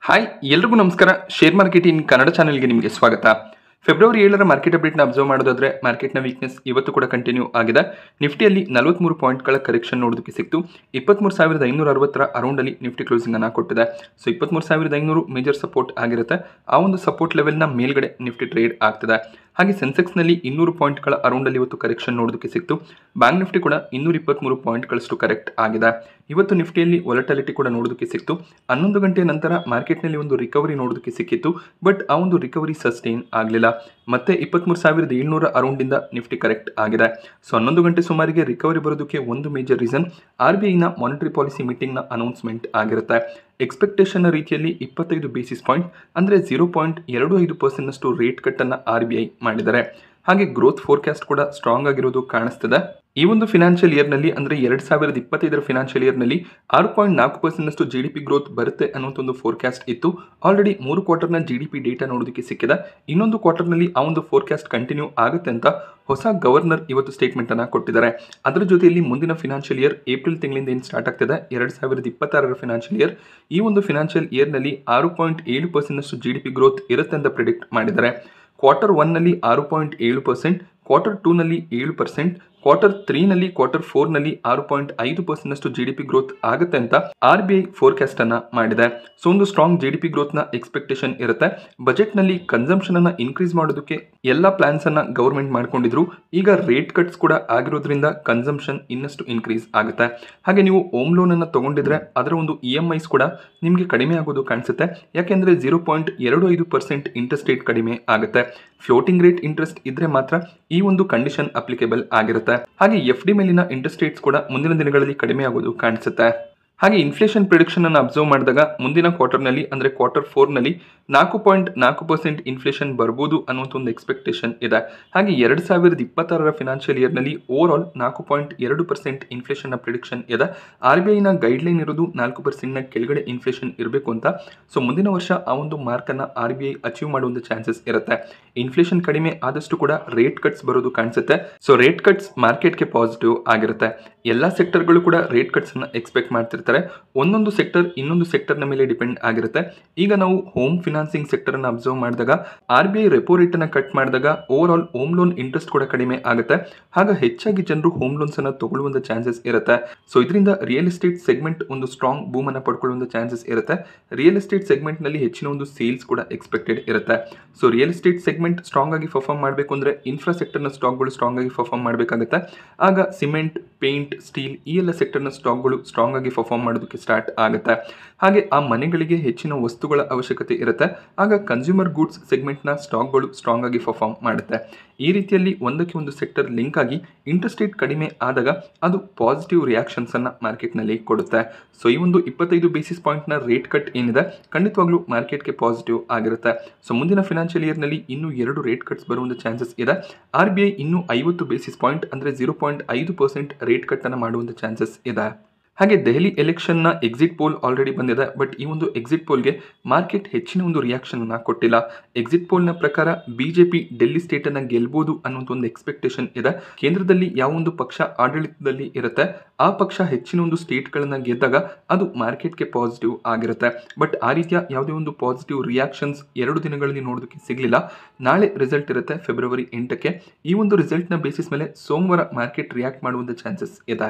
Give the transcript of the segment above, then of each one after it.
Hi ಎಲ್ರಿಗೂ ನಮಸ್ಕಾರ. Share market in Kannada ಚಾನೆಲ್ಗೆ ನಿಮಗೆ ಸ್ವಾಗತ. ಫೆಬ್ರವರಿ 7ರ ಮಾರ್ಕೆಟ್ ಅಪ್ಡೇಟ್ನ ಅಬ್ಸರ್ವ್ ಮಾಡೋದಾದ್ರೆ ಮಾರ್ಕೆಟ್ನ ವೀಕ್ನೆಸ್ ಇವತ್ತು ಕೂಡ ಕಂಟಿನ್ಯೂ ಆಗಿದೆ. ನಿಫ್ಟಿಯಲ್ಲಿ 43 ಪಾಯಿಂಟ್ಗಳ ಕರೆಕ್ಷನ್ ನೋಡೋದಕ್ಕೆ ಸಿಕ್ತು. 23,560ರ ಅರೌಂಡಲ್ಲಿ ನಿಫ್ಟಿ ಕ್ಲೋಸಿಂಗ್ ಅನ್ನು ಕೊಟ್ಟಿದೆ. ಸೊ 23,500 ಮೇಜರ್ ಸಪೋರ್ಟ್ ಆಗಿರುತ್ತೆ. ಆ ಒಂದು ಸಪೋರ್ಟ್ ಲೆವೆಲ್ನ ಮೇಲ್ಗಡೆ ನಿಫ್ಟಿ ಟ್ರೇಡ್ ಆಗ್ತಿದೆ. ಹಾಗೆ ಸೆನ್ಸೆಕ್ಸ್ನಲ್ಲಿ 200 ಪಾಯಿಂಟ್ಗಳ ಅರೌಂಡಲ್ಲಿ ಇವತ್ತು ಕರೆಕ್ಷನ್ ನೋಡೋದಕ್ಕೆ ಸಿಕ್ತು. ಬ್ಯಾಂಕ್ ನಿಫ್ಟಿ ಕೂಡ 223 ಪಾಯಿಂಟ್ಗಳಷ್ಟು ಕರೆಕ್ಟ್ ಆಗಿದೆ. ಇವತ್ತು ನಿಫ್ಟಿಯಲ್ಲಿ ವೊಲಟಿಲಿಟಿ ಕೂಡ ನೋಡೋದಕ್ಕೆ ಸಿಕ್ತು. 11 ಗಂಟೆಯ ನಂತರ ಮಾರ್ಕೆಟ್ನಲ್ಲಿ ಒಂದು ರಿಕವರಿ ನೋಡೋದಕ್ಕೆ ಸಿಕ್ಕಿತ್ತು. ಬಟ್ ಆ ಒಂದು ರಿಕವರಿ ಸಸ್ಟೈನ್ ಆಗಲಿಲ್ಲ. ಮತ್ತೆ 23,700 ಅರೌಂಡಿಂದ ನಿಫ್ಟಿ ಕರೆಕ್ಟ್ ಆಗಿದೆ. ಸೊ 11 ಗಂಟೆ ಸುಮಾರಿಗೆ ರಿಕವರಿ ಬರೋದಕ್ಕೆ ಒಂದು ಮೇಜರ್ ರೀಸನ್ RBIನ ಮಾನಿಟರಿ ಪಾಲಿಸಿ ಮೀಟಿಂಗ್ನ ಅನೌನ್ಸ್ಮೆಂಟ್ ಆಗಿರುತ್ತೆ. ಎಕ್ಸ್ಪೆಕ್ಟೇಷನ್ ರೀತಿಯಲ್ಲಿ 25 ಬೇಸಿಸ್ ಪಾಯಿಂಟ್ ಅಂದರೆ 0.25% ರೇಟ್ ಕಟ್ ಅನ್ನು RBI ಮಾಡಿದ್ದಾರೆ. ಹಾಗೆ ಗ್ರೋತ್ ಫೋರ್ಕಾಸ್ಟ್ ಕೂಡ ಸ್ಟ್ರಾಂಗ್ ಆಗಿರೋದು ಕಾಣಿಸ್ತದೆ. ಈ ಒಂದು ಫಿನಾನ್ಷಿಯಲ್ ಇಯರ್ನಲ್ಲಿ ಅಂದರೆ 2025ರ ಫಿನಾನ್ಷಿಯಲ್ ಇಯರ್ನಲ್ಲಿ 6.4% GDP ಗ್ರೋತ್ ಬರುತ್ತೆ ಅನ್ನೋಂಥ ಒಂದು ಫೋರ್ಕಾಸ್ಟ್ ಇತ್ತು. ಆಲ್ರೆಡಿ 3 ಕ್ವಾರ್ಟರ್ನ GDP ಡೇಟಾ ನೋಡೋದಕ್ಕೆ ಸಿಕ್ಕಿದೆ. ಇನ್ನೊಂದು ಕ್ವಾರ್ಟರ್ನಲ್ಲಿ ಆ ಒಂದು ಫೋರ್ಕಾಸ್ಟ್ ಕಂಟಿನ್ಯೂ ಆಗುತ್ತೆ ಅಂತ ಹೊಸ ಗವರ್ನರ್ ಇವತ್ತು ಸ್ಟೇಟ್ಮೆಂಟ್ ಅನ್ನು ಕೊಟ್ಟಿದ್ದಾರೆ. ಅದರ ಜೊತೆಯಲ್ಲಿ ಮುಂದಿನ ಫಿನಾನ್ಷಿಯಲ್ ಇಯರ್ ಏಪ್ರಿಲ್ ತಿಂಗಳಿಂದ ಏನು ಸ್ಟಾರ್ಟ್ ಆಗ್ತಿದೆ 2026ರ ಫಿನಾನ್ಷಿಯಲ್ ಇಯರ್, ಈ ಒಂದು ಫಿನಾನ್ಷಿಯಲ್ ಇಯರ್ನಲ್ಲಿ 6.7% GDP ಗ್ರೋತ್ ಇರುತ್ತೆ ಅಂತ ಪ್ರಿಡಿಕ್ಟ್ ಮಾಡಿದ್ದಾರೆ. ಕ್ವಾರ್ಟರ್ 1ನಲ್ಲಿ 6.7%, ಕ್ವಾರ್ಟರ್ 2ನಲ್ಲಿ 7%, ಕ್ವಾರ್ಟರ್ 3ನಲ್ಲಿ ಕ್ವಾರ್ಟರ್ 4ನಲ್ಲಿ 6.5% GDP ಗ್ರೋತ್ ಆಗುತ್ತೆ ಅಂತ RBI ಫೋರ್ಕಾಸ್ಟ್ ಅನ್ನ ಮಾಡಿದೆ. ಸೊ ಒಂದು ಸ್ಟ್ರಾಂಗ್ GDP ಗ್ರೋತ್ ನ ಎಕ್ಸ್ಪೆಕ್ಟೇಷನ್ ಇರುತ್ತೆ. ಬಜೆಟ್ ನಲ್ಲಿ ಕನ್ಸಂಪ್ಷನ್ ಅನ್ನ ಇನ್ಕ್ರೀಸ್ ಮಾಡೋದಕ್ಕೆ ಎಲ್ಲ ಪ್ಲಾನ್ಸ್ ಅನ್ನ ಗವರ್ಮೆಂಟ್ ಮಾಡ್ಕೊಂಡಿದ್ರು. ಈಗ ರೇಟ್ ಕಟ್ಸ್ ಕೂಡ ಆಗಿರೋದ್ರಿಂದ ಕನ್ಸಂಪ್ಷನ್ ಇನ್ನಷ್ಟು ಇನ್ಕ್ರೀಸ್ ಆಗುತ್ತೆ. ಹಾಗೆ ನೀವು ಹೋಮ್ ಲೋನ್ ಅನ್ನ ತಗೊಂಡಿದ್ರೆ ಅದರ ಒಂದು EMIs ಕೂಡ ನಿಮಗೆ ಕಡಿಮೆ ಆಗೋದು ಕಾಣಿಸುತ್ತೆ. ಯಾಕೆಂದ್ರೆ 0.25% ಇಂಟ್ರೆಸ್ಟ್ ರೇಟ್ ಕಡಿಮೆ ಆಗುತ್ತೆ. ಫ್ಲೋಟಿಂಗ್ ರೇಟ್ ಇಂಟ್ರೆಸ್ಟ್ ಇದ್ರೆ ಮಾತ್ರ ಈ ಒಂದು ಕಂಡೀಷನ್ ಅಪ್ಲಿಕೇಬಲ್ ಆಗಿರುತ್ತೆ. ಹಾಗೆ FD ಮೇಲಿನ ಇಂಟ್ರೆಸ್ಟ್ ರೇಟ್ಸ್ ಕೂಡ ಮುಂದಿನ ದಿನಗಳಲ್ಲಿ ಕಡಿಮೆ ಆಗೋದು ಕಾಣಿಸುತ್ತೆ. ಹಾಗೆ ಇನ್ಫ್ಲೇಷನ್ ಪ್ರಿಡಿಕ್ಷನ್ ಅನ್ನು ಅಬ್ಸರ್ವ್ ಮಾಡಿದಾಗ ಮುಂದಿನ ಕ್ವಾರ್ಟರ್ನಲ್ಲಿ ಅಂದರೆ ಕ್ವಾರ್ಟರ್ 4ನಲ್ಲಿ 4.4% ಇನ್ಫ್ಲೇಷನ್ ಬರ್ಬೋದು ಅನ್ನೋಂಥ ಒಂದು ಎಕ್ಸ್ಪೆಕ್ಟೇಷನ್ ಇದೆ. ಹಾಗೆ 2026ರ ಫಿನಾನ್ಷಿಯಲ್ ಇಯರ್ನಲ್ಲಿ ಓವರ್ ಆಲ್ 4.2% ಇನ್ಫ್ಲೇಷನ್ ಪ್ರಿಡಿಕ್ಷನ್ ಇದೆ. RBIನ ಗೈಡ್ಲೈನ್ ಇರೋದು 4% ಕೆಳಗಡೆ ಇನ್ಫ್ಲೇಷನ್ ಇರಬೇಕು ಅಂತ. ಸೊ ಮುಂದಿನ ವರ್ಷ ಆ ಒಂದು ಮಾರ್ಕ್ ಅನ್ನ RBI ಅಚೀವ್ ಮಾಡುವಂಥ ಚಾನ್ಸಸ್ ಇರುತ್ತೆ. ಇನ್ಫ್ಲೇಷನ್ ಕಡಿಮೆ ಆದಷ್ಟು ಕೂಡ ರೇಟ್ ಕಟ್ಸ್ ಬರೋದು ಕಾಣಿಸುತ್ತೆ. ಸೊ ರೇಟ್ ಕಟ್ಸ್ ಮಾರ್ಕೆಟ್ಗೆ ಪಾಸಿಟಿವ್ ಆಗಿರುತ್ತೆ. ಎಲ್ಲ ಸೆಕ್ಟರ್ಗಳು ಕೂಡ ರೇಟ್ ಕಟ್ಸ್ ಅನ್ನ ಎಕ್ಸ್ಪೆಕ್ಟ್ ಮಾಡ್ತಿರ್ತಾರೆ. ಒಂದೊಂದು ಸೆಕ್ಟರ್ ಇನ್ನೊಂದು ಸೆಕ್ಟರ್ನ ಮೇಲೆ ಡಿಪೆಂಡ್ ಆಗಿರುತ್ತೆ. ಈಗ ನಾವು ಹೋಮ್ ಫಿನಾನ್ಸಿಂಗ್ ಸೆಕ್ಟರ್ ಅನ್ನು ಅಬ್ಸರ್ವ್ ಮಾಡಿದಾಗ RBI ರೆಪೋ ರೇಟ್ ಅನ್ನ ಕಟ್ ಮಾಡಿದಾಗ over all home loan interest ಕೂಡ ಕಡಿಮೆ ಆಗುತ್ತೆ. ಹಾಗೆ ಹೆಚ್ಚಾಗಿ ಜನರು ಹೋಮ್ ಲೋನ್ಸ್ ಅನ್ನ ತಗೊಳ್ಳುವಂತ ಚಾನ್ಸಸ್ ಇರುತ್ತೆ. ಸೊ ಇದರಿಂದ ರಿಯಲ್ ಎಸ್ಟೇಟ್ ಸೆಗ್ಮೆಂಟ್ ಒಂದು ಸ್ಟ್ರಾಂಗ್ ಬೂಮ್ ಅನ್ನ ಪಡ್ಕೊಳ್ಳುವಂತ ಚಾನ್ಸಸ್ ಇರುತ್ತೆ. ರಿಯಲ್ ಎಸ್ಟೇಟ್ ಸೆಗ್ಮೆಂಟ್ ನಲ್ಲಿ ಹೆಚ್ಚಿನ ಒಂದು ಸೇಲ್ಸ್ ಕೂಡ ಎಕ್ಸ್ಪೆಕ್ಟೆಡ್ ಇರುತ್ತೆ. So real estate segment strong ಆಗಿ ಪರ್ಫಾರ್ಮ್ ಮಾಡಬೇಕು ಅಂದ್ರೆ ಇನ್ಫ್ರಾ ಸೆಕ್ಟರ್ನ ಸ್ಟಾಕ್ಗಳು ಸ್ಟ್ರಾಂಗ್ ಆಗಿ ಪರ್ಫಾರ್ಮ್ ಮಾಡಬೇಕಾಗುತ್ತೆ. ಆಗ ಸಿಮೆಂಟ್, ಪೇಂಟ್, ಸ್ಟೀಲ್ ಈ ಎಲ್ಲ ಸೆಕ್ಟರ್ನ ಸ್ಟಾಕ್ಗಳು ಸ್ಟ್ರಾಂಗ್ ಆಗಿ ಪರ್ಫಾರ್ಮ್ ಮಾಡೋದಕ್ಕೆ ಸ್ಟಾರ್ಟ್ ಆಗುತ್ತೆ. ಹಾಗೆ ಆ ಮನೆಗಳಿಗೆ ಹೆಚ್ಚಿನ ವಸ್ತುಗಳ ಅವಶ್ಯಕತೆ ಇರುತ್ತೆ. ಆಗ ಕನ್ಸ್ಯೂಮರ್ ಗೂಡ್ಸ್ ಸೆಗ್ಮೆಂಟ್ನ ಸ್ಟಾಕ್ಗಳು ಸ್ಟ್ರಾಂಗ್ ಆಗಿ ಪರ್ಫಾರ್ಮ್ ಮಾಡುತ್ತೆ. ಈ ರೀತಿಯಲ್ಲಿ ಒಂದಕ್ಕೆ ಒಂದು ಸೆಕ್ಟರ್ ಲಿಂಕ್ ಆಗಿ ಇಂಟ್ರೆಸ್ಟ್ ರೇಟ್ ಕಡಿಮೆ ಆದಾಗ ಅದು ಪಾಸಿಟಿವ್ ರಿಯಾಕ್ಷನ್ಸ್ ಅನ್ನ ಮಾರ್ಕೆಟ್ನಲ್ಲಿ ಕೊಡುತ್ತೆ. ಸೊ ಈ ಒಂದು 25 ಬೇಸಿಸ್ ಪಾಯಿಂಟ್ನ ರೇಟ್ ಕಟ್ ಏನಿದೆ ಖಂಡಿತವಾಗ್ಲೂ ಮಾರ್ಕೆಟ್ಗೆ ಪಾಸಿಟಿವ್ ಆಗಿರುತ್ತೆ. ಸೊ ಮುಂದಿನ ಫಿನಾನ್ಷಿಯಲ್ ಇಯರ್ನಲ್ಲಿ ಇನ್ನೂ 2 ರೇಟ್ ಕಟ್ಸ್ ಬರುವಂಥ ಚಾನ್ಸಸ್ ಇದೆ. RBI ಇನ್ನೂ 50 ಬೇಸಿಸ್ ಪಾಯಿಂಟ್ ಅಂದರೆ 0.5% ರೇಟ್ ಕಟ್ ಅನ್ನು ಮಾಡುವಂಥ ಚಾನ್ಸಸ್ ಇದೆ. ಹಾಗೆ ದೆಹಲಿ ಎಲೆಕ್ಷನ್ನ ಎಕ್ಸಿಟ್ ಪೋಲ್ ಆಲ್ರೆಡಿ ಬಂದಿದೆ. ಬಟ್ ಈ ಒಂದು ಎಕ್ಸಿಟ್ ಪೋಲ್ಗೆ ಮಾರ್ಕೆಟ್ ಹೆಚ್ಚಿನ ಒಂದು ರಿಯಾಕ್ಷನ್ ಅನ್ನ ಕೊಟ್ಟಿಲ್ಲ. ಎಕ್ಸಿಟ್ ಪೋಲ್ನ ಪ್ರಕಾರ BJP ಡೆಲ್ಲಿ ಸ್ಟೇಟ್ ಅನ್ನ ಗೆಲ್ಬಹುದು ಅನ್ನೋಂಥ ಒಂದು ಎಕ್ಸ್ಪೆಕ್ಟೇಷನ್ ಇದೆ. ಕೇಂದ್ರದಲ್ಲಿ ಯಾವ ಒಂದು ಪಕ್ಷ ಆಡಳಿತದಲ್ಲಿ ಇರುತ್ತೆ ಆ ಪಕ್ಷ ಹೆಚ್ಚಿನ ಒಂದು ಸ್ಟೇಟ್ಗಳನ್ನ ಗೆದ್ದಾಗ ಅದು ಮಾರ್ಕೆಟ್ಗೆ ಪಾಸಿಟಿವ್ ಆಗಿರುತ್ತೆ. ಬಟ್ ಆ ರೀತಿಯ ಯಾವುದೇ ಒಂದು ಪಾಸಿಟಿವ್ ರಿಯಾಕ್ಷನ್ಸ್ 2 ದಿನಗಳಲ್ಲಿ ನೋಡೋದಕ್ಕೆ ಸಿಗಲಿಲ್ಲ. ನಾಳೆ ರಿಸಲ್ಟ್ ಇರುತ್ತೆ ಫೆಬ್ರವರಿ 8ಕ್ಕೆ. ಈ ಒಂದು ರಿಸಲ್ಟ್ನ ಬೇಸಿಸ್ ಮೇಲೆ ಸೋಮವಾರ ಮಾರ್ಕೆಟ್ ರಿಯಾಕ್ಟ್ ಮಾಡುವಂಥ ಚಾನ್ಸಸ್ ಇದೆ.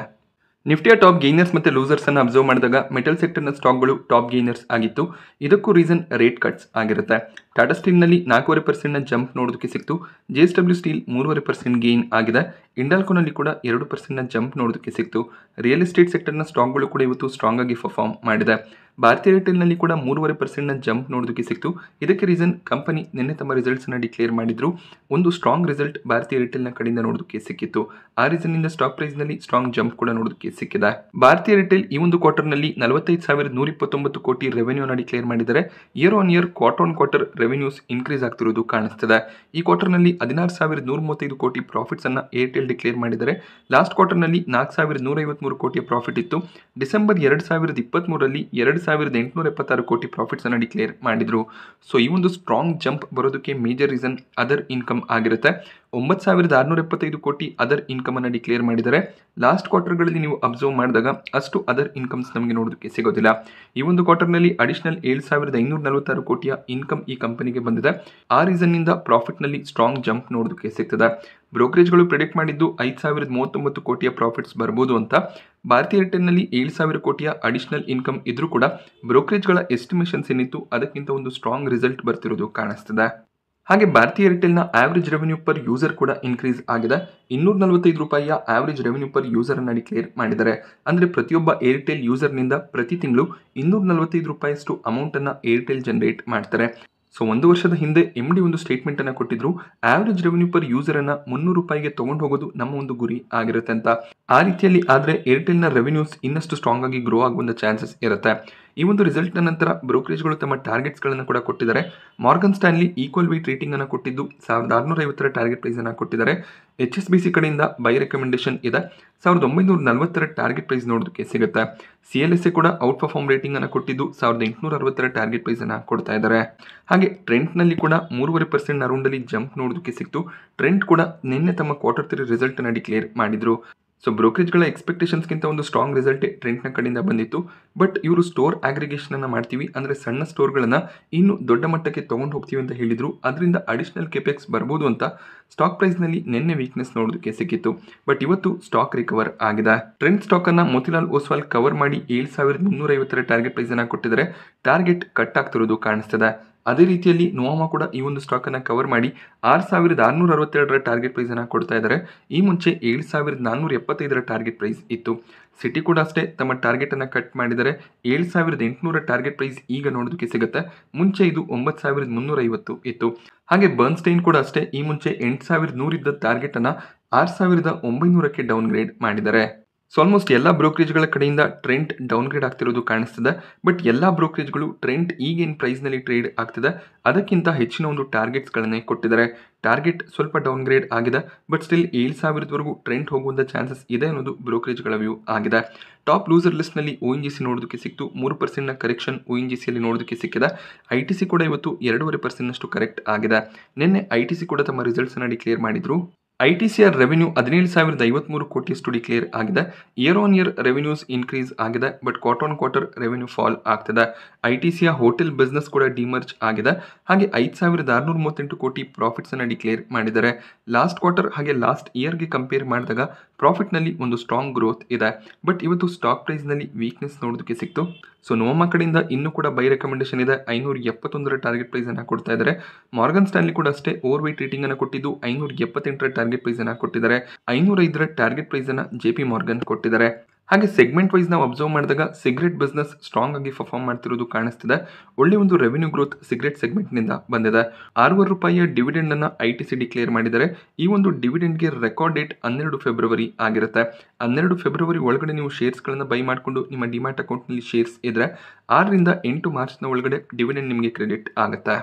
ನಿಫ್ಟಿಯ ಟಾಪ್ ಗೇನರ್ಸ್ ಮತ್ತು ಲೂಸರ್ಸ್ ಅನ್ನು ಅಬ್ಸರ್ವ್ ಮಾಡಿದಾಗ ಮೆಟಲ್ ಸೆಕ್ಟರ್ನ ಸ್ಟಾಕ್ಗಳು ಟಾಪ್ ಗೇನರ್ಸ್ ಆಗಿತ್ತು. ಇದಕ್ಕೂ ರೀಸನ್ ರೇಟ್ ಕಟ್ಸ್ ಆಗಿರುತ್ತೆ. ಟಾಟಾ ಸ್ಟೀಲ್ನಲ್ಲಿ 4.5% ಜಂಪ್ ನೋಡೋದಕ್ಕೆ ಸಿಕ್ತು. JSW ಸ್ಟೀಲ್ 3.5% ಗೇನ್ ಆಗಿದೆ. ಇಂಡಾಲ್ಕೋನಲ್ಲಿ ಕೂಡ 2% ಜಂಪ್ ನೋಡೋದಕ್ಕೆ ಸಿಕ್ತು. ರಿಯಲ್ ಎಸ್ಟೇಟ್ ಸೆಕ್ಟರ್ನ ಸ್ಟಾಕ್ಗಳು ಕೂಡ ಇವತ್ತು ಸ್ಟ್ರಾಂಗ್ ಆಗಿ ಪರ್ಫಾರ್ಮ್ ಮಾಡಿದೆ. ಭಾರತೀಯ ಏರ್ಟೆಲ್ನಲ್ಲಿ ಕೂಡ 3.5% ಜಂಪ್ ನೋಡೋದಕ್ಕೆ ಸಿಕ್ತು. ಇದಕ್ಕೆ ರೀಸನ್ ಕಂಪನಿ ನಿನ್ನೆ ತಮ್ಮ ರಿಸಲ್ಟ್ಸ್ ಅನ್ನು ಡಿಕ್ಲೇರ್ ಮಾಡಿದ್ರು. ಒಂದು ಸ್ಟ್ರಾಂಗ್ ರಿಸಲ್ಟ್ ಭಾರತೀಯ ಏರ್ಟೆಲ್ನ ಕಡೆಯಿಂದ ನೋಡೋದಕ್ಕೆ ಸಿಕ್ಕಿತ್ತು. ಆ ರೀಸನ್ ಇಂದ ಸ್ಟಾಕ್ ಪ್ರೈಸ್ ನಲ್ಲಿ ಸ್ಟ್ರಾಂಗ್ ಜಂಪ್ ಕೂಡ ನೋಡೋದಕ್ಕೆ ಸಿಕ್ಕಿದೆ. ಭಾರತೀಯ ಏರ್ಟೆಲ್ ಈ ಒಂದು ಕ್ವಾರ್ಟರ್ನಲ್ಲಿ 45,129 ಕೋಟಿ ರೆವೆನ್ಯೂ ಅನ್ನು ಡಿಕ್ಲೇರ್ ಮಾಡಿದ್ದಾರೆ. Year on year quarter on quarter revenues increase ಆಗ್ತಿರೋದು ಕಾಣಿಸ್ತಿದೆ. ಈ ಕ್ವಾರ್ಟರ್ನಲ್ಲಿ 16,135 ಕೋಟಿ ಪ್ರಾಫಿಟ್ಸ್ ಅನ್ನ ಏರ್ಟೆಲ್ ಡಿಕ್ಲೇರ್ ಮಾಡಿದ್ದಾರೆ. ಲಾಸ್ಟ್ ಕ್ವಾರ್ಟರ್ನಲ್ಲಿ 4,153 ಕೋಟಿಯ ಪ್ರಾಫಿಟ್ ಇತ್ತು. ಡಿಸೆಂಬರ್ 2023ರಲ್ಲಿ 2,876 ಕೋಟಿ ಪ್ರಾಫಿಟ್ಸ್ ಅನ್ನು ಡಿಕ್ಲೇರ್ ಮಾಡಿದ್ರು. ಸೊ ಈ ಒಂದು ಸ್ಟ್ರಾಂಗ್ ಜಂಪ್ ಬರೋದಕ್ಕೆ ಮೇಜರ್ ರೀಸನ್ ಅದರ್ ಇನ್ಕಮ್ ಆಗಿರುತ್ತೆ. 9,675 ಕೋಟಿ ಅದರ್ ಇನ್ಕಮನ್ನು ಡಿಕ್ಲೇರ್ ಮಾಡಿದ್ದಾರೆ. ಲಾಸ್ಟ್ ಕ್ವಾರ್ಟರ್ಗಳಲ್ಲಿ ನೀವು ಅಬ್ಸರ್ವ್ ಮಾಡಿದಾಗ ಅಷ್ಟು ಅದರ್ ಇನ್ಕಮ್ಸ್ ನಮಗೆ ನೋಡೋದಕ್ಕೆ ಸಿಗೋದಿಲ್ಲ. ಈ ಒಂದು ಕ್ವಾರ್ಟರ್ನಲ್ಲಿ ಅಡಿಷನಲ್ 7,546 ಕೋಟಿಯ ಇನ್ಕಮ್ ಈ ಕಂಪನಿಗೆ ಬಂದಿದೆ. ಆ ರೀಸನ್ನಿಂದ ಪ್ರಾಫಿಟ್ನಲ್ಲಿ ಸ್ಟ್ರಾಂಗ್ ಜಂಪ್ ನೋಡೋದಕ್ಕೆ ಸಿಗ್ತದೆ. ಬ್ರೋಕರೇಜ್ಗಳು ಪ್ರೆಡಿಕ್ಟ್ ಮಾಡಿದ್ದು 5,039 ಕೋಟಿಯ ಪ್ರಾಫಿಟ್ಸ್ ಬರ್ಬೋದು ಅಂತ. ಭಾರತೀಯ ಏರ್ಟೆಲ್ನಲ್ಲಿ 7,000 ಕೋಟಿಯ ಅಡಿಷನಲ್ ಇನ್ಕಮ್ ಇದ್ರೂ ಕೂಡ ಬ್ರೋಕರೇಜ್ಗಳ ಎಸ್ಟಿಮೇಷನ್ಸ್ ಏನಿತ್ತು ಅದಕ್ಕಿಂತ ಒಂದು ಸ್ಟ್ರಾಂಗ್ ರಿಸಲ್ಟ್ ಬರ್ತಿರೋದು ಕಾಣಿಸ್ತದೆ. ಹಾಗೆ ಭಾರತೀಯ ಏರ್ಟೆಲ್ನ ಆವರೇಜ್ ರೆವೆನ್ಯೂ ಪರ್ ಯೂಸರ್ ಕೂಡ ಇನ್ಕ್ರೀಸ್ ಆಗಿದೆ. 245 ರೂಪಾಯಿಯ ಆವರೇಜ್ ರೆವೆನ್ಯೂ ಪರ್ ಯೂಸರ್ ಅನ್ನು ಡಿಕ್ಲೇರ್ ಮಾಡಿದ್ದಾರೆ. ಅಂದರೆ ಪ್ರತಿಯೊಬ್ಬ ಏರ್ಟೆಲ್ ಯೂಸರ್ನಿಂದ ಪ್ರತಿ ತಿಂಗಳು 245 ರೂಪಾಯಿಯಷ್ಟು ಅಮೌಂಟ್ ಅನ್ನು ಏರ್ಟೆಲ್ ಜನರೇಟ್ ಮಾಡ್ತಾರೆ. ಸೊ 1 ವರ್ಷದ ಹಿಂದೆ MD ಒಂದು ಸ್ಟೇಟ್ಮೆಂಟ್ ಅನ್ನು ಕೊಟ್ಟಿದ್ರು, ಆವರೇಜ್ ರೆವೆನ್ಯೂ ಪರ್ ಯೂಸರ್ ಅನ್ನ 300 ರೂಪಾಯಿಗೆ ತಗೊಂಡು ಹೋಗೋದು ನಮ್ಮ ಒಂದು ಗುರಿ ಆಗಿರುತ್ತೆ ಅಂತ. ಆ ರೀತಿಯಲ್ಲಿ ಆದ್ರೆ ಏರ್ಟೆಲ್ನ ರೆವೆನ್ಯೂಸ್ ಇನ್ನಷ್ಟು ಸ್ಟ್ರಾಂಗ್ ಆಗಿ ಗ್ರೋ ಆಗುವಂತ ಚಾನ್ಸಸ್ ಇರುತ್ತೆ. ಈ ಒಂದು ರಿಸಲ್ಟ್ ನಂತರ ಬ್ರೋಕರೇಜ್ಗಳು ತಮ್ಮ ಟಾರ್ಗೆಟ್ಸ್ ಗಳನ್ನು ಕೂಡ ಕೊಟ್ಟಿದ್ದಾರೆ. Morgan Stanley equal weight rating ಅನ್ನು ಕೊಟ್ಟಿದ್ದು 1,650 ಟಾರ್ಗೆಟ್ ಪ್ರೈಸ್ ಅನ್ನು ಕೊಟ್ಟಿದ್ದಾರೆ. HSBC ಕಡೆಯಿಂದ ಬೈ ರೆಕಮೆಂಡೇಶನ್ ಇದೆ. 1,940 ಟಾರ್ಗೆಟ್ ಪ್ರೈಸ್ ನೋಡೋದಕ್ಕೆ ಸಿಗುತ್ತೆ. CLSA ಕೂಡ ಔಟ್ ಪರ್ಫಾರ್ಮ್ ರೇಟಿಂಗ್ ಅನ್ನು ಕೊಟ್ಟಿದ್ದು 1,860 ಟಾರ್ಗೆಟ್ ಪ್ರೈಸ್ ಅನ್ನು ಕೊಡ್ತಾ ಇದ್ದಾರೆ. ಹಾಗೆ ಟ್ರೆಂಟ್ ನಲ್ಲಿ ಕೂಡ 3.5% ಅರೌಂಡ್ ಅಲ್ಲಿ ಜಂಪ್ ನೋಡೋದಕ್ಕೆ ಸಿಕ್ತು. ಟ್ರೆಂಟ್ ಕೂಡ ನಿನ್ನೆ ತಮ್ಮ Q3 ರಿಸಲ್ಟ್ ಅನ್ನು ಡಿಕ್ಲೇರ್ ಮಾಡಿದ್ರು. ಸೊ ಬ್ರೋಕರೇಜ್ಗಳ ಎಕ್ಸ್ಪೆಕ್ಟೇಷನ್ಸ್ಗಿಂತ ಒಂದು ಸ್ಟ್ರಾಂಗ್ ರಿಸಲ್ಟ್ ಟ್ರೆಂಟ್ನ ಕಡೆಯಿಂದ ಬಂದಿತ್ತು. ಬಟ್ ಇವರು ಸ್ಟೋರ್ ಆಗ್ರಿಗೇಷನ್ ಅನ್ನ ಮಾಡ್ತೀವಿ, ಅಂದರೆ ಸಣ್ಣ ಸ್ಟೋರ್ಗಳನ್ನ ಇನ್ನು ದೊಡ್ಡ ಮಟ್ಟಕ್ಕೆ ತಗೊಂಡು ಹೋಗ್ತೀವಿ ಅಂತ ಹೇಳಿದ್ರು. ಅದರಿಂದ ಅಡಿಷನಲ್ ಕೆಪೆಕ್ಸ್ ಬರ್ಬೋದು ಅಂತ ಸ್ಟಾಕ್ ಪ್ರೈಸ್ನಲ್ಲಿ ನಿನ್ನೆ ವೀಕ್ನೆಸ್ ನೋಡೋದಕ್ಕೆ ಸಿಕ್ಕಿತ್ತು. ಬಟ್ ಇವತ್ತು ಸ್ಟಾಕ್ ರಿಕವರ್ ಆಗಿದೆ. ಟ್ರೆಂಡ್ ಸ್ಟಾಕ್ ಅನ್ನ ಮೋತಿಲಾಲ್ ಓಸ್ವಾಲ್ ಕವರ್ ಮಾಡಿ 7,350 ಟಾರ್ಗೆಟ್ ಪ್ರೈಸ್ ಅನ್ನ ಕೊಟ್ಟಿದ್ದಾರೆ. ಟಾರ್ಗೆಟ್ ಕಟ್ ಆಗ್ತಿರೋದು ಕಾಣಿಸ್ತದೆ. ಅದೇ ರೀತಿಯಲ್ಲಿ ನೋವಾಮಾ ಕೂಡ ಈ ಒಂದು ಸ್ಟಾಕ್ ಅನ್ನ ಕವರ್ ಮಾಡಿ 6,662 ಟಾರ್ಗೆಟ್ ಪ್ರೈಸ್ ಅನ್ನ ಕೊಡ್ತಾ ಇದ್ದಾರೆ. ಈ ಮುಂಚೆ 7,475 ಟಾರ್ಗೆಟ್ ಪ್ರೈಸ್ ಇತ್ತು. ಸಿಟಿ ಕೂಡ ಅಷ್ಟೇ ತಮ್ಮ ಟಾರ್ಗೆಟ್ ಅನ್ನ ಕಟ್ ಮಾಡಿದರೆ 7,800 ಟಾರ್ಗೆಟ್ ಪ್ರೈಸ್ ಈಗ ನೋಡೋದಕ್ಕೆ ಸಿಗುತ್ತೆ. ಮುಂಚೆ ಇದು 9,350 ಇತ್ತು. ಹಾಗೆ ಬರ್ನ್ಸ್ಟೈನ್ ಕೂಡ ಅಷ್ಟೇ ಈ ಮುಂಚೆ 8,100 ಇದ್ದ ಟಾರ್ಗೆಟ್ ಅನ್ನ 6,900ಕ್ಕೆ ಡೌನ್ ಗ್ರೇಡ್ ಮಾಡಿದ್ದಾರೆ. ಸೊ ಆಲ್ಮೋಸ್ಟ್ ಎಲ್ಲ ಬ್ರೋಕರೇಜ್ಗಳ ಕಡೆಯಿಂದ ಟ್ರೆಂಡ್ ಡೌನ್ ಗ್ರೇಡ್ ಆಗ್ತಿರೋದು ಕಾಣಿಸ್ತದೆ. ಬಟ್ ಎಲ್ಲ ಬ್ರೋಕರೇಜ್ಗಳು ಟ್ರೆಂಡ್ ಈಗೇನು ಪ್ರೈಸ್ನಲ್ಲಿ ಟ್ರೇಡ್ ಆಗ್ತಿದೆ ಅದಕ್ಕಿಂತ ಹೆಚ್ಚಿನ ಒಂದು ಟಾರ್ಗೆಟ್ಸ್ಗಳನ್ನೇ ಕೊಟ್ಟಿದ್ದಾರೆ. ಟಾರ್ಗೆಟ್ ಸ್ವಲ್ಪ ಡೌನ್ ಗ್ರೇಡ್ ಆಗಿದೆ, ಬಟ್ ಸ್ಟಿಲ್ 7,000ವರೆಗೂ ಟ್ರೆಂಡ್ ಹೋಗುವಂಥ ಚಾನ್ಸಸ್ ಇದೆ ಅನ್ನೋದು ಬ್ರೋಕರೇಜ್ಗಳ ವ್ಯೂ ಆಗಿದೆ. ಟಾಪ್ ಲೂಸರ್ ಲಿಸ್ಟ್ನಲ್ಲಿ ONGC ನೋಡೋದಕ್ಕೆ ಸಿಕ್ತು. 3% ಕರೆಕ್ಷನ್ ONGCಯಲ್ಲಿ ನೋಡೋದಕ್ಕೆ ಸಿಕ್ಕಿದೆ. ITC ಕೂಡ ಇವತ್ತು 2.5% ಕರೆಕ್ಟ್ ಆಗಿದೆ. ನಿನ್ನೆ ITC ಕೂಡ ತಮ್ಮ ರಿಸಲ್ಟ್ಸ್ ಅನ್ನು ಡಿಕ್ಲೇರ್ ಮಾಡಿದ್ರು. ITCR ರೆವೆನ್ಯೂ 17,053 ಕೋಟಿಯಷ್ಟು ಡಿಕ್ಲೇರ್ ಆಗಿದೆ. Year on year revenues increase ಆಗಿದೆ, ಬಟ್ ಕ್ವಾರ್ಟರ್ ರೆವೆನ್ಯೂ ಫಾಲ್ ಆಗ್ತದೆ. ITCಯ ಹೋಟೆಲ್ ಬಿಸ್ನೆಸ್ ಕೂಡ ಡಿಮರ್ಜ್ ಆಗಿದೆ. ಹಾಗೆ 5,638 ಕೋಟಿ ಪ್ರಾಫಿಟ್ಸ್ ಅನ್ನು ಡಿಕ್ಲೇರ್ ಮಾಡಿದ್ದಾರೆ. ಲಾಸ್ಟ್ ಕ್ವಾರ್ಟರ್ ಹಾಗೆ ಲಾಸ್ಟ್ ಇಯರ್ಗೆ ಕಂಪೇರ್ ಮಾಡಿದಾಗ ಪ್ರಾಫಿಟ್ನಲ್ಲಿ ಒಂದು ಸ್ಟ್ರಾಂಗ್ ಗ್ರೋತ್ ಇದೆ. ಬಟ್ ಇವತ್ತು ಸ್ಟಾಕ್ ಪ್ರೈಸ್ನಲ್ಲಿ ವೀಕ್ನೆಸ್ ನೋಡೋದಕ್ಕೆ ಸಿಕ್ತು. ಸೊ ನೋವಾಮಾ ಕಡೆಯಿಂದ ಇನ್ನೂ ಕೂಡ ಬೈ ರೆಕಮೆಂಡೇಶನ್ ಇದೆ. 571 ಟಾರ್ಗೆಟ್ ಪ್ರೈಸ್ ಅನ್ನು ಕೊಡ್ತಾ ಇದ್ದಾರೆ. ಮಾರ್ಗನ್ ಸ್ಟ್ಯಾನ್ಲಿ ಕೂಡ ಅಷ್ಟೇ ಓವರ್ ವೇಟ್ ರೇಟಿಂಗ್ ಅನ್ನು ಕೊಟ್ಟಿದ್ದು 578 ಟಾರ್ಗೆಟ್ ಪ್ರೈಸ್ ಅನ್ನು ಕೊಟ್ಟಿದ್ದಾರೆ. 505 ಟಾರ್ಗೆಟ್ ಪ್ರೈಸ್ ಅನ್ನು JP ಮಾರ್ಗನ್ ಕೊಟ್ಟಿದ್ದಾರೆ. ಹಾಗೆ ಸೆಗ್ಮೆಂಟ್ ವೈಸ್ ನಾವು ಅಬ್ಸರ್ವ್ ಮಾಡಿದಾಗ ಸಿಗರೆಟ್ ಬಿಸ್ನೆಸ್ ಸ್ಟ್ರಾಂಗ್ ಆಗಿ ಪರ್ಫಾರ್ಮ್ ಮಾಡ್ತಿರೋದು ಕಾಣಿಸ್ತಿದೆ. ಒಳ್ಳೆ ಒಂದು ರೆವೆನ್ಯೂ ಗ್ರೋತ್ ಸಿಗರೆಟ್ ಸೆಗ್ಮೆಂಟ್ ನಿಂದ ಬಂದಿದೆ. 6 ರೂಪಾಯಿಯ ಡಿವಿಡೆಂಡ್ ಅನ್ನ ITC ಡಿಕ್ಲೇರ್ ಮಾಡಿದ್ದಾರೆ. ಈ ಒಂದು ಡಿವಿಡೆಂಡ್ಗೆ ರೆಕಾರ್ಡ್ ಡೇಟ್ 12 ಫೆಬ್ರವರಿ ಆಗಿರುತ್ತೆ. 12 ಫೆಬ್ರವರಿ ಒಳಗಡೆ ನೀವು ಶೇರ್ಸ್ಗಳನ್ನು ಬೈ ಮಾಡಿಕೊಂಡು ನಿಮ್ಮ ಡಿಮ್ಯಾಟ್ ಅಕೌಂಟ್ನಲ್ಲಿ ಶೇರ್ಸ್ ಇದ್ರೆ 6ರಿಂದ 8 ಮಾರ್ಚ್ನ ಒಳಗಡೆ ಡಿವಿಡೆಂಡ್ ನಿಮಗೆ ಕ್ರೆಡಿಟ್ ಆಗುತ್ತೆ.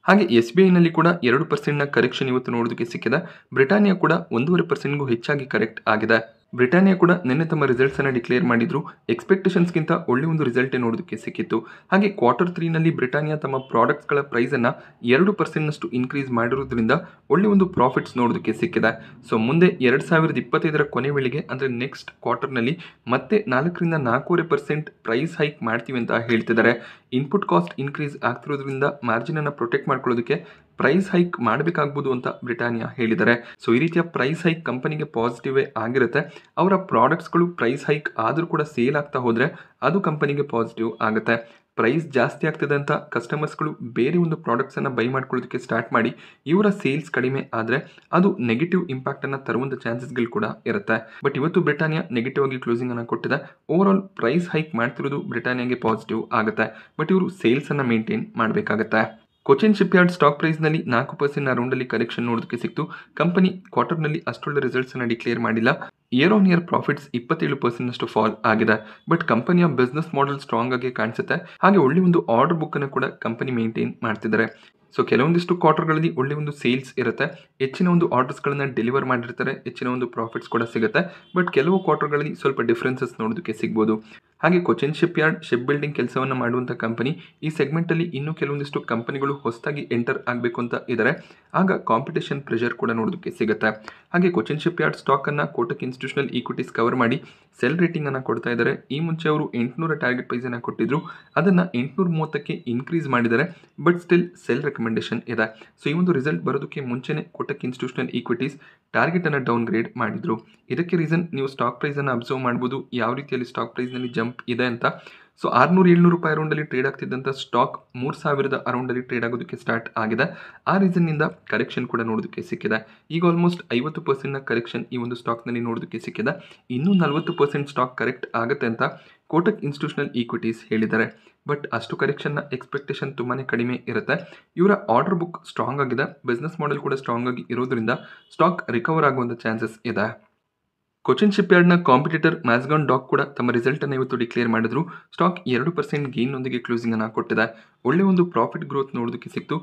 ಹಾಗೆ SBIನಲ್ಲಿ ಕೂಡ 2% ಕರೆಕ್ಷನ್ ಇವತ್ತು ನೋಡೋದಕ್ಕೆ ಸಿಕ್ಕಿದೆ. ಬ್ರಿಟಾನಿಯಾ ಕೂಡ 1.5%ಗೂ ಹೆಚ್ಚಾಗಿ ಕರೆಕ್ಟ್ ಆಗಿದೆ. ಬ್ರಿಟಾನಿಯಾ ಕೂಡ ನಿನ್ನೆ ತಮ್ಮ ರಿಸಲ್ಟ್ಸ್ ಅನ್ನು ಡಿಕ್ಲೇರ್ ಮಾಡಿದ್ರು. ಎಕ್ಸ್ಪೆಕ್ಟೇಷನ್ಸ್ಗಿಂತ ಒಳ್ಳೆ ಒಂದು ರಿಸಲ್ಟ್ ನೋಡೋದಕ್ಕೆ ಸಿಕ್ಕಿತ್ತು. ಹಾಗೆ Q3ನಲ್ಲಿ ಬ್ರಿಟಾನಿಯಾ ತಮ್ಮ ಪ್ರಾಡಕ್ಟ್ಸ್ಗಳ ಪ್ರೈಸ್ ಅನ್ನ 2% ಇನ್ಕ್ರೀಸ್ ಮಾಡಿರೋದ್ರಿಂದ ಒಳ್ಳೆ ಒಂದು ಪ್ರಾಫಿಟ್ಸ್ ನೋಡೋದಕ್ಕೆ ಸಿಕ್ಕಿದೆ. ಸೊ ಮುಂದೆ 2025 ಕೊನೆ ವೇಳೆಗೆ ಅಂದ್ರೆ ನೆಕ್ಸ್ಟ್ ಕ್ವಾರ್ಟರ್ನಲ್ಲಿ ಮತ್ತೆ 4ರಿಂದ 4.5% ಪ್ರೈಸ್ ಹೈಕ್ ಮಾಡ್ತೀವಿ ಅಂತ ಹೇಳ್ತಿದ್ದಾರೆ. ಇನ್ಪುಟ್ ಕಾಸ್ಟ್ ಇನ್ಕ್ರೀಸ್ ಆಗ್ತಿರೋದ್ರಿಂದ ಮಾರ್ಜಿನ್ ಅನ್ನು ಪ್ರೊಟೆಕ್ಟ್ ಮಾಡ್ಕೊಳ್ಳೋದಕ್ಕೆ ಪ್ರೈಸ್ ಹೈಕ್ ಮಾಡಬೇಕಾಗ್ಬೋದು ಅಂತ ಬ್ರಿಟಾನಿಯಾ ಹೇಳಿದ್ದಾರೆ. ಸೊ ಈ ರೀತಿಯ ಪ್ರೈಸ್ ಹೈಕ್ ಕಂಪನಿಗೆ ಪಾಸಿಟಿವ್ ಆಗಿರುತ್ತೆ. ಅವರ ಪ್ರಾಡಕ್ಟ್ಸ್ಗಳು ಪ್ರೈಸ್ ಹೈಕ್ ಆದರೂ ಕೂಡ ಸೇಲ್ ಆಗ್ತಾ ಹೋದರೆ ಅದು ಕಂಪನಿಗೆ ಪಾಸಿಟಿವ್ ಆಗುತ್ತೆ. ಪ್ರೈಸ್ ಜಾಸ್ತಿ ಆಗ್ತದೆ ಅಂತ ಕಸ್ಟಮರ್ಸ್ಗಳು ಬೇರೆ ಒಂದು ಪ್ರಾಡಕ್ಟ್ಸನ್ನು ಬೈ ಮಾಡ್ಕೊಳ್ಳೋದಕ್ಕೆ ಸ್ಟಾರ್ಟ್ ಮಾಡಿ ಇವರ ಸೇಲ್ಸ್ ಕಡಿಮೆ ಆದರೆ ಅದು ನೆಗೆಟಿವ್ ಇಂಪ್ಯಾಕ್ಟನ್ನು ತರುವಂಥ ಚಾನ್ಸಸ್ಗಳು ಕೂಡ ಇರುತ್ತೆ. ಬಟ್ ಇವತ್ತು ಬ್ರಿಟಾನಿಯಾ ನೆಗೆಟಿವ್ ಆಗಿ ಕ್ಲೋಸಿಂಗ್ ಅನ್ನು ಕೊಟ್ಟಿದೆ. ಓವರ್ ಆಲ್ ಪ್ರೈಸ್ ಹೈಕ್ ಮಾಡ್ತಿರೋದು ಬ್ರಿಟಾನಿಯಾಗೆ ಪಾಸಿಟಿವ್ ಆಗುತ್ತೆ. ಬಟ್ ಇವರು ಸೇಲ್ಸನ್ನು ಮೇಂಟೈನ್ ಮಾಡಬೇಕಾಗತ್ತೆ. ಕೊಚಿನ್ ಶಿಪ್ಯಾರ್ಡ್ ಸ್ಟಾಕ್ ಪ್ರೈಸ್ನಲ್ಲಿ 4% ಅರೌಂಡಲ್ಲಿ ಕರೆಕ್ಷನ್ ನೋಡೋದಕ್ಕೆ ಸಿಕ್ತು. ಕಂಪನಿ ಕ್ವಾರ್ಟರ್ನಲ್ಲಿ ಅಷ್ಟೊಳ್ಳೆ ರಿಸಲ್ಟ್ಸ್ ಅನ್ನು ಡಿಕ್ಲೇರ್ ಮಾಡಿಲ್ಲ. Year on year profits 27% fall ಆಗಿದೆ. ಬಟ್ ಕಂಪನಿಯ ಬಿಸ್ನೆಸ್ ಮಾಡೆಲ್ ಸ್ಟ್ರಾಂಗ್ ಆಗಿ ಕಾಣಿಸುತ್ತೆ. ಹಾಗೆ ಒಳ್ಳೆ ಒಂದು ಆರ್ಡರ್ ಬುಕ್ ಅನ್ನು ಕೂಡ ಕಂಪನಿ ಮೇಂಟೈನ್ ಮಾಡ್ತಿದ್ದಾರೆ. ಸೊ ಕೆಲವೊಂದಿಷ್ಟು ಕ್ವಾರ್ಟರ್ಗಳಲ್ಲಿ ಒಳ್ಳೆ ಒಂದು ಸೇಲ್ಸ್ ಇರುತ್ತೆ. ಹೆಚ್ಚಿನ ಒಂದು ಆರ್ಡರ್ಸ್ಗಳನ್ನು ಡೆಲಿವರ್ ಮಾಡಿರ್ತಾರೆ. ಹೆಚ್ಚಿನ ಒಂದು ಪ್ರಾಫಿಟ್ಸ್ ಕೂಡ ಸಿಗುತ್ತೆ. ಬಟ್ ಕೆಲವು ಕ್ವಾರ್ಟರ್ಗಳಲ್ಲಿ ಸ್ವಲ್ಪ ಡಿಫ್ರೆನ್ಸಸ್ ನೋಡೋದಕ್ಕೆ ಸಿಗ್ಬೋದು. ಹಾಗೆ Cochin ship yard ship building ಕೆಲಸವನ್ನು ಮಾಡುವಂಥ ಕಂಪನಿ. ಈ ಸೆಗ್ಮೆಂಟಲ್ಲಿ ಇನ್ನೂ ಕೆಲವೊಂದಿಷ್ಟು ಕಂಪನಿಗಳು ಹೊಸದಾಗಿ ಎಂಟರ್ ಆಗಬೇಕು ಅಂತ ಇದ್ದಾರೆ. ಆಗ ಕಾಂಪಿಟೇಷನ್ ಪ್ರೆಷರ್ ಕೂಡ ನೋಡೋದಕ್ಕೆ ಸಿಗುತ್ತೆ. ಹಾಗೆ ಕೊಚಿನ್ ಶಿಪ್ ಯಾರ್ಡ್ ಸ್ಟಾಕನ್ನು ಕೋಟಕ್ ಇನ್ಸ್ಟಿಟ್ಯೂಷನಲ್ ಈಕ್ವಿಟೀಸ್ ಕವರ್ ಮಾಡಿ ಸೆಲ್ ರೇಟಿಂಗನ್ನು ಕೊಡ್ತಾ ಇದ್ದಾರೆ. ಈ ಮುಂಚೆ ಅವರು 800 ಟಾರ್ಗೆಟ್ ಪ್ರೈಸನ್ನು ಕೊಟ್ಟಿದ್ರು, ಅದನ್ನು 830ಕ್ಕೆ ಇನ್ಕ್ರೀಸ್ ಮಾಡಿದ್ದಾರೆ. ಬಟ್ ಸ್ಟಿಲ್ ಸೆಲ್ ರೆಕಮೆಂಡೇಶನ್ ಇದೆ. ಸೊ ಈ ಒಂದು ರಿಸಲ್ಟ್ ಬರೋದಕ್ಕೆ ಮುಂಚೆನೇ ಕೋಟಕ್ ಇನ್ಸ್ಟಿಟ್ಯೂಷನಲ್ ಈಕ್ವಿಟೀಸ್ ಟಾರ್ಗೆಟನ್ನು ಡೌನ್ ಗ್ರೇಡ್ ಮಾಡಿದ್ರು. ಇದಕ್ಕೆ ರೀಸನ್ ನೀವು ಸ್ಟಾಕ್ ಪ್ರೈಸನ್ನು ಅಬ್ಸರ್ವ್ ಮಾಡ್ಬೋದು, ಯಾವ ರೀತಿಯಲ್ಲಿ ಸ್ಟಾಕ್ ಪ್ರೈಸ್ನಲ್ಲಿ ಜಂಪ್ ಇದೆ ಅಂತ. ಸೊ 600-700 ರೂಪಾಯಿ ಅರೌಂಡಲ್ಲಿ ಟ್ರೇಡ್ ಆಗ್ತಿದ್ದಂಥ ಸ್ಟಾಕ್ 3000 ಅರೌಂಡಲ್ಲಿ ಟ್ರೇಡ್ ಆಗೋದಕ್ಕೆ ಸ್ಟಾರ್ಟ್ ಆಗಿದೆ. ಆ ರೀಸನ್ನಿಂದ ಕರೆಕ್ಷನ್ ಕೂಡ ನೋಡೋದಕ್ಕೆ ಸಿಕ್ಕಿದೆ. ಈಗ ಆಲ್ಮೋಸ್ಟ್ 50% ಕರೆಕ್ಷನ್ ಈ ಒಂದು ಸ್ಟಾಕ್ನಲ್ಲಿ ನೋಡೋದಕ್ಕೆ ಸಿಕ್ಕಿದೆ. ಇನ್ನೂ 40% ಸ್ಟಾಕ್ ಕರೆಕ್ಟ್ ಆಗುತ್ತೆ ಅಂತ ಕೋಟಕ್ ಇನ್ಸ್ಟಿಟ್ಯೂಷನಲ್ ಈಕ್ವಿಟೀಸ್ ಹೇಳಿದ್ದಾರೆ. ಬಟ್ ಅಷ್ಟು ಕರೆಕ್ಷನ್ನ ಎಕ್ಸ್ಪೆಕ್ಟೇಷನ್ ತುಂಬಾ ಕಡಿಮೆ ಇರುತ್ತೆ. ಇವರ ಆರ್ಡರ್ ಬುಕ್ ಸ್ಟ್ರಾಂಗ್ ಆಗಿದೆ, ಬಿಸ್ನೆಸ್ ಮಾಡೆಲ್ ಕೂಡ ಸ್ಟ್ರಾಂಗ್ ಆಗಿ ಇರೋದ್ರಿಂದ ಸ್ಟಾಕ್ ರಿಕವರ್ ಆಗುವಂಥ ಚಾನ್ಸಸ್ ಇದೆ. ಕೊಚಿನ್ ಶಿಪ್ ಯಾರ್ಡ್ನ ಕಾಂಪಿಟೇಟರ್ ಮ್ಯಾಸ್ಗಾನ್ ಡಾಕ್ ಕೂಡ ತಮ್ಮ ರಿಸಲ್ಟನ್ನು ಇವತ್ತು ಡಿಕ್ಲೇರ್ ಮಾಡಿದ್ರು. ಸ್ಟಾಕ್ 2% ಗೇನ್ನೊಂದಿಗೆ ಕ್ಲೋಸಿಂಗನ್ನು ಕೊಟ್ಟಿದೆ. ಒಳ್ಳೆ ಒಂದು ಪ್ರಾಫಿಟ್ ಗ್ರೋತ್ ನೋಡೋದಕ್ಕೆ ಸಿಕ್ತು.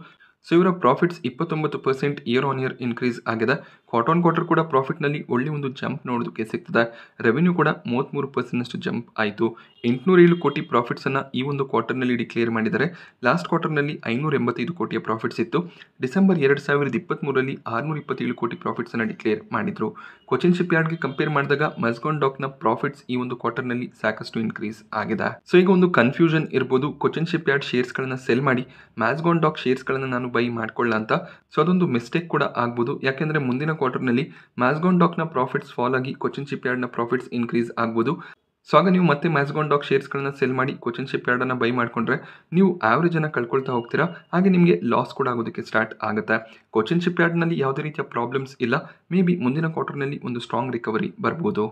ಸೊ ಇವರ profits 29% year on year increase ಆಗಿದೆ. ಕ್ವಾರ್ಟರ್ ಆನ್ ಕ್ವಾರ್ಟರ್ ಕೂಡ ಪ್ರಾಫಿಟ್ನಲ್ಲಿ ಒಳ್ಳೆ ಒಂದು ಜಂಪ್ ನೋಡೋದಕ್ಕೆ ಸಿಗ್ತದೆ. ರೆವೆನ್ಯೂ ಕೂಡ 33% ಜಂಪ್ ಆಯಿತು. 807 ಕೋಟಿ ಪ್ರಾಫಿಟ್ಸನ್ನು ಈ ಒಂದು ಕ್ವಾರ್ಟರ್ನಲ್ಲಿ ಡಿಕ್ಲೇರ್ ಮಾಡಿದ್ದಾರೆ. ಲಾಸ್ಟ್ ಕ್ವಾರ್ಟರ್ನಲ್ಲಿ 585 ಕೋಟಿಯ ಪ್ರಾಫಿಟ್ಸ್ ಇತ್ತು. ಡಿಸೆಂಬರ್ 2023ರಲ್ಲಿ 627 ಕೋಟಿ ಪ್ರಾಫಿಟ್ಸನ್ನು ಡಿಕ್ಲೇರ್ ಮಾಡಿದರು. ಕೊಚಿನ್ ಶಿಪ್ ಯಾರ್ಡ್ಗೆ ಕಂಪೇರ್ ಮಾಡಿದಾಗ ಮ್ಯಾಸ್ಗಾನ್ ಡಾಕ್ನ ಪ್ರಾಫಿಟ್ಸ್ ಈ ಒಂದು ಕ್ವಾರ್ಟರ್ನಲ್ಲಿ ಸಾಕಷ್ಟು ಇನ್ಕ್ರೀಸ್ ಆಗಿದೆ. ಸೊ ಈಗ ಒಂದು ಕನ್ಫ್ಯೂಷನ್ ಇರ್ಬೋದು, ಕೊಚಿನ್ ಶಿಪ್ ಯಾರ್ಡ್ ಶೇರ್ಸ್ಗಳನ್ನು ಸೆಲ್ ಮಾಡಿ ಮ್ಯಾಸ್ಗಾನ್ ಡಾಕ್ ಶೇರ್ಸ್ಗಳನ್ನು ನಾನು ಬೈ ಮಾಡ್ಕೊಳ್ಳ ಅಂತ. ಸೊ ಅದೊಂದು ಮಿಸ್ಟೇಕ್ ಕೂಡ ಆಗ್ಬೋದು, ಯಾಕೆಂದರೆ ಮುಂದಿನ ಕ್ವಾರ್ಟರ್ನಲ್ಲಿ ಮ್ಯಾಸ್ಗಾನ್ ಡಾಕ್ನ ಪ್ರಾಫಿಟ್ಸ್ ಫಾಲ್ ಆಗಿ ಕೊಚಿನ್ ಶಿಪ್ ಯಾರ್ಡ್ನ ಪ್ರಾಫಿಟ್ಸ್ ಇನ್ಕ್ರೀಸ್ ಆಗ್ಬೋದು. ಸೊ ಆಗ ನೀವು ಮತ್ತೆ ಮ್ಯಾಸ್ಗಾನ್ ಡಾಕ್ ಶೇರ್ಸ್ಗಳನ್ನ ಸೆಲ್ ಮಾಡಿ ಕೊಚಿನ್ ಶಿಪ್ ಯಾರ್ಡನ್ನು ಬೈ ಮಾಡಿಕೊಂಡ್ರೆ ನೀವು ಆವ್ರೇಜನ್ನು ಕಳ್ಕೊಳ್ತಾ ಹೋಗ್ತೀರಾ. ಹಾಗೆ ನಿಮಗೆ ಲಾಸ್ ಕೂಡ ಆಗೋದಕ್ಕೆ ಸ್ಟಾರ್ಟ್ ಆಗುತ್ತೆ. ಕೊಚಿನ್ ಶಿಪ್ ಯಾರ್ಡ್ನಲ್ಲಿ ಯಾವುದೇ ರೀತಿಯ ಪ್ರಾಬ್ಲಮ್ಸ್ ಇಲ್ಲ. ಮೇ ಬಿ ಮುಂದಿನ ಕ್ವಾರ್ಟರ್ನಲ್ಲಿ ಒಂದು ಸ್ಟ್ರಾಂಗ್ ರಿಕವರಿ ಬರ್ಬೋದು.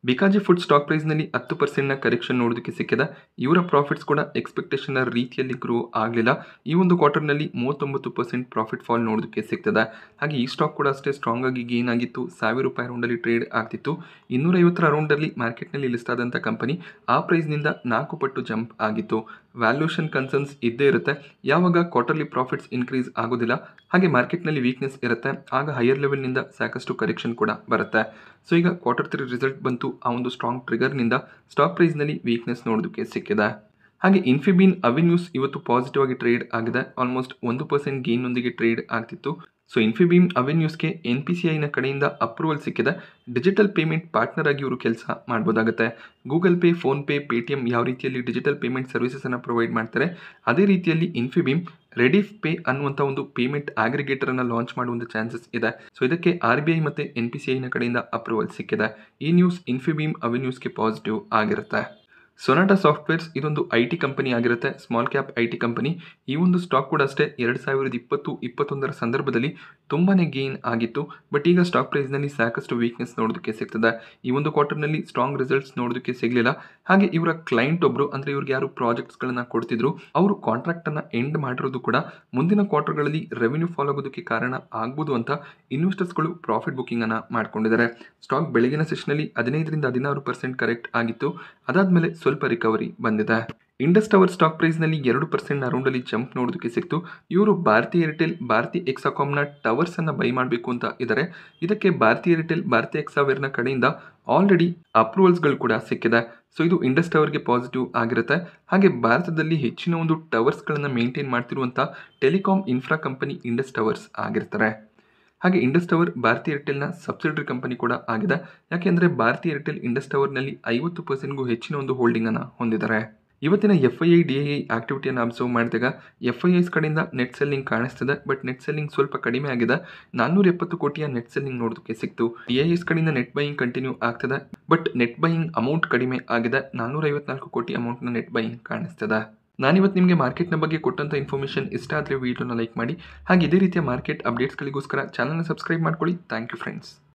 ಬಿಕಾಜಿ ಫುಡ್ ಸ್ಟಾಕ್ ಪ್ರೈಸ್ನಲ್ಲಿ 10% ಕರೆಕ್ಷನ್ ನೋಡೋದಕ್ಕೆ ಸಿಕ್ಕಿದೆ. ಇವರ ಪ್ರಾಫಿಟ್ಸ್ ಕೂಡ ಎಕ್ಸ್ಪೆಕ್ಟೇಷನ್ನ ರೀತಿಯಲ್ಲಿ ಗ್ರೋ ಆಗಲಿಲ್ಲ. ಈ ಒಂದು ಕ್ವಾರ್ಟರ್ನಲ್ಲಿ 39% ಪ್ರಾಫಿಟ್ ಫಾಲ್ ನೋಡೋದಕ್ಕೆ ಸಿಗ್ತದೆ. ಹಾಗೆ ಈ ಸ್ಟಾಕ್ ಕೂಡ ಅಷ್ಟೇ ಸ್ಟ್ರಾಂಗ್ ಆಗಿ ಗೇನ್ ಆಗಿತ್ತು. 1000 ರೂಪಾಯಿ ಅರೌಂಡಲ್ಲಿ ಟ್ರೇಡ್ ಆಗ್ತಿತ್ತು. 250 ಅರೌಂಡಲ್ಲಿ ಮಾರ್ಕೆಟ್ನಲ್ಲಿ ಲಿಸ್ಟ್ ಆದಂಥ ಕಂಪನಿ ಆ ಪ್ರೈಸ್ನಿಂದ 4 ಪಟ್ಟು ಜಂಪ್ ಆಗಿತ್ತು. ವ್ಯಾಲ್ಯೂಷನ್ ಕನ್ಸರ್ನ್ಸ್ ಇದ್ದೇ ಇರುತ್ತೆ. ಯಾವಾಗ ಕ್ವಾರ್ಟರ್ಲಿ ಪ್ರಾಫಿಟ್ಸ್ ಇನ್ಕ್ರೀಸ್ ಆಗೋದಿಲ್ಲ, ಹಾಗೆ ಮಾರ್ಕೆಟ್ನಲ್ಲಿ ವೀಕ್ನೆಸ್ ಇರುತ್ತೆ, ಆಗ ಹೈಯರ್ ಲೆವೆಲ್ನಿಂದ ಸಾಕಷ್ಟು ಕರೆಕ್ಷನ್ ಕೂಡ ಬರುತ್ತೆ. ಸೊ ಈಗ Q3 ರಿಸಲ್ಟ್ ಬಂತು. ಆ ಒಂದು ಸ್ಟ್ರಾಂಗ್ ಟ್ರಿಗರ್ನಿಂದ ಸ್ಟಾಕ್ ಪ್ರೈಸ್ನಲ್ಲಿ ವೀಕ್ನೆಸ್ ನೋಡೋದಕ್ಕೆ ಸಿಕ್ಕಿದೆ. ಹಾಗೆ ಇನ್ಫಿಬೀನ್ ಅವೆನ್ಯೂಸ್ ಇವತ್ತು ಪಾಸಿಟಿವ್ ಆಗಿ ಟ್ರೇಡ್ ಆಗಿದೆ. ಆಲ್ಮೋಸ್ಟ್ 1% ಗೇನ್ನೊಂದಿಗೆ ಟ್ರೇಡ್ ಆಗ್ತಿತ್ತು. ಸೊ ಇನ್ಫಿಬೀಮ್ ಅವೆನ್ಯೂಸ್ಗೆ NPCIನ ಕಡೆಯಿಂದ ಅಪ್ರೂವಲ್ ಸಿಕ್ಕಿದೆ. ಡಿಜಿಟಲ್ ಪೇಮೆಂಟ್ ಪಾರ್ಟ್ನರ್ ಆಗಿ ಇವರು ಕೆಲಸ ಮಾಡ್ಬೋದಾಗುತ್ತೆ. ಗೂಗಲ್ ಪೇ, ಫೋನ್ಪೇ, ಪೇಟಿಎಂ ಯಾವ ರೀತಿಯಲ್ಲಿ ಡಿಜಿಟಲ್ ಪೇಮೆಂಟ್ ಸರ್ವಿಸಸನ್ನು ಪ್ರೊವೈಡ್ ಮಾಡ್ತಾರೆ, ಅದೇ ರೀತಿಯಲ್ಲಿ ಇನ್ಫಿಬೀಮ್ ರೆಡಿಫ್ ಪೇ ಅನ್ನುವಂಥ ಒಂದು ಪೇಮೆಂಟ್ ಆಗ್ರಿಗೇಟರನ್ನು ಲಾಂಚ್ ಮಾಡುವಂಥ ಚಾನ್ಸಸ್ ಇದೆ. ಸೊ ಇದಕ್ಕೆ RBI ಮತ್ತು NPCIನ ಕಡೆಯಿಂದ ಅಪ್ರೂವಲ್ ಸಿಕ್ಕಿದೆ. ಈ ನ್ಯೂಸ್ ಇನ್ಫಿಬೀಮ್ ಅವೆನ್ಯೂಸ್ಗೆ ಪಾಸಿಟಿವ್ ಆಗಿರುತ್ತೆ. ಸೊನಾಟಾ ಸಾಫ್ಟ್ವೇರ್ಸ್ ಇದೊಂದು IT ಕಂಪನಿ ಆಗಿರುತ್ತೆ, ಸ್ಮಾಲ್ ಕ್ಯಾಪ್ IT ಕಂಪನಿ. ಈ ಒಂದು ಸ್ಟಾಕ್ ಕೂಡ ಅಷ್ಟೇ 2020-21 ಸಂದರ್ಭದಲ್ಲಿ ತುಂಬಾ ಗೇನ್ ಆಗಿತ್ತು. ಬಟ್ ಈಗ ಸ್ಟಾಕ್ ಪ್ರೈಸ್ನಲ್ಲಿ ಸಾಕಷ್ಟು ವೀಕ್ನೆಸ್ ನೋಡೋದಕ್ಕೆ ಸಿಗ್ತದೆ. ಈ ಒಂದು ಕ್ವಾರ್ಟರ್ನಲ್ಲಿ ಸ್ಟ್ರಾಂಗ್ ರಿಸಲ್ಟ್ಸ್ ನೋಡೋದಕ್ಕೆ ಸಿಗಲಿಲ್ಲ. ಹಾಗೆ ಇವರ ಕ್ಲೈಂಟ್ ಒಬ್ಬರು, ಅಂದರೆ ಇವ್ರಿಗೆ ಯಾರು ಪ್ರಾಜೆಕ್ಟ್ಸ್ಗಳನ್ನು ಕೊಡ್ತಿದ್ರು, ಅವರು ಕಾಂಟ್ರಾಕ್ಟನ್ನು ಎಂಡ್ ಮಾಡಿರೋದು ಕೂಡ ಮುಂದಿನ ಕ್ವಾರ್ಟರ್ಗಳಲ್ಲಿ ರೆವೆನ್ಯೂ ಫಾಲ್ ಆಗೋದಕ್ಕೆ ಕಾರಣ ಆಗ್ಬೋದು ಅಂತ ಇನ್ವೆಸ್ಟರ್ಸ್ಗಳು ಪ್ರಾಫಿಟ್ ಬುಕ್ಕಿಂಗನ್ನು ಮಾಡ್ಕೊಂಡಿದ್ದಾರೆ. ಸ್ಟಾಕ್ ಬೆಳಗಿನ ಸೆಷನಲ್ಲಿ 15-16% ಕರೆಕ್ಟ್ ಆಗಿತ್ತು. ಅದಾದಮೇಲೆ ಸ್ವಲ್ಪ ರಿಕವರಿ ಬಂದಿದೆ. ಇಂಡಸ್ ಟವರ್ ಸ್ಟಾಕ್ ಪ್ರೈಸ್ನಲ್ಲಿ 2% ಅರೌಂಡಲ್ಲಿ ಜಂಪ್ ನೋಡೋದಕ್ಕೆ ಸಿಕ್ತು. ಇವರು ಭಾರತಿ ಏರ್ಟೆಲ್, ಭಾರತಿ ಎಕ್ಸಾಕಾಮ್ನ ಟವರ್ಸನ್ನು ಬೈ ಮಾಡಬೇಕು ಅಂತ ಇದ್ದಾರೆ. ಇದಕ್ಕೆ ಭಾರತಿ ಏರ್ಟೆಲ್, ಭಾರತಿ ಎಕ್ಸಾವೇರ್ನ ಕಡೆಯಿಂದ ಆಲ್ರೆಡಿ ಅಪ್ರೂವಲ್ಸ್ಗಳು ಕೂಡ ಸಿಕ್ಕಿದೆ. ಸೊ ಇದು ಇಂಡಸ್ ಟವರ್ಗೆ ಪಾಸಿಟಿವ್ ಆಗಿರುತ್ತೆ. ಹಾಗೆ ಭಾರತದಲ್ಲಿ ಹೆಚ್ಚಿನ ಒಂದು ಟವರ್ಸ್ಗಳನ್ನು ಮೇಂಟೈನ್ ಮಾಡ್ತಿರುವಂಥ telecom infra company Indus towers ಆಗಿರ್ತಾರೆ. ಹಾಗೆ ಇಂಡಸ್ ಟವರ್ ಭಾರತಿ ಏರ್ಟೆಲ್ನ ಸಬ್ಸಿಡರಿ ಕಂಪನಿ ಕೂಡ ಆಗಿದೆ. ಯಾಕೆಂದರೆ ಭಾರತಿ ಏರ್ಟೆಲ್ ಇಂಡಸ್ ಟವರ್ನಲ್ಲಿ 50%ಗೂ ಹೆಚ್ಚಿನ ಒಂದು ಹೋಲ್ಡಿಂಗನ್ನು ಹೊಂದಿದ್ದಾರೆ. ಇವತ್ತಿನ FII DII ಆಕ್ಟಿವಿಟಿಯನ್ನು ಅಬ್ಸರ್ವ್ ಮಾಡಿದಾಗ FIIs ಕಡೆಯಿಂದ ನೆಟ್ ಸೆಲ್ಲಿಂಗ್ ಕಾಣಿಸ್ತಿದೆ. ಬಟ್ ನೆಟ್ ಸೆಲ್ಲಿಂಗ್ ಸ್ವಲ್ಪ ಕಡಿಮೆ ಆಗಿದೆ. 470 ಕೋಟಿಯ ನೆಟ್ ಸೆಲ್ಲಿಂಗ್ ನೋಡೋದಕ್ಕೆ ಸಿಕ್ತು. DIIs ಕಡೆಯಿಂದ ನೆಟ್ ಬೈಯಿಂಗ್ ಕಂಟಿನ್ಯೂ ಆಗ್ತದೆ. ಬಟ್ ನೆಟ್ ಬೈಯಿಂಗ್ ಅಮೌಂಟ್ ಕಡಿಮೆ ಆಗಿದೆ. 454 ಕೋಟಿ ಅಮೌಂಟ್ನ ನೆಟ್ ಬೈಯಿಂಗ್ ಕಾಣಿಸ್ತಿದೆ. ನಾನಿವತ್ತು ನಿಮಗೆ ಮಾರ್ಕೆಟ್ನ ಬಗ್ಗೆ ಕೊಟ್ಟಂಥ ಇನ್ಫಾರ್ಮೇಷನ್ ಇಷ್ಟ ಆದರೆ ವಿಡಿಯೋನ ಲೈಕ್ ಮಾಡಿ. ಹಾಗೆ ಇದೇ ರೀತಿಯ ಮಾರ್ಕೆಟ್ ಅಪ್ಡೇಟ್ಸ್ಗಳಿಗೋಸ್ಕರ ಚಾನಲ್ನ ಸಬ್ಸ್ಕ್ರೈಬ್ ಮಾಡ್ಕೊಳ್ಳಿ. Thank you friends.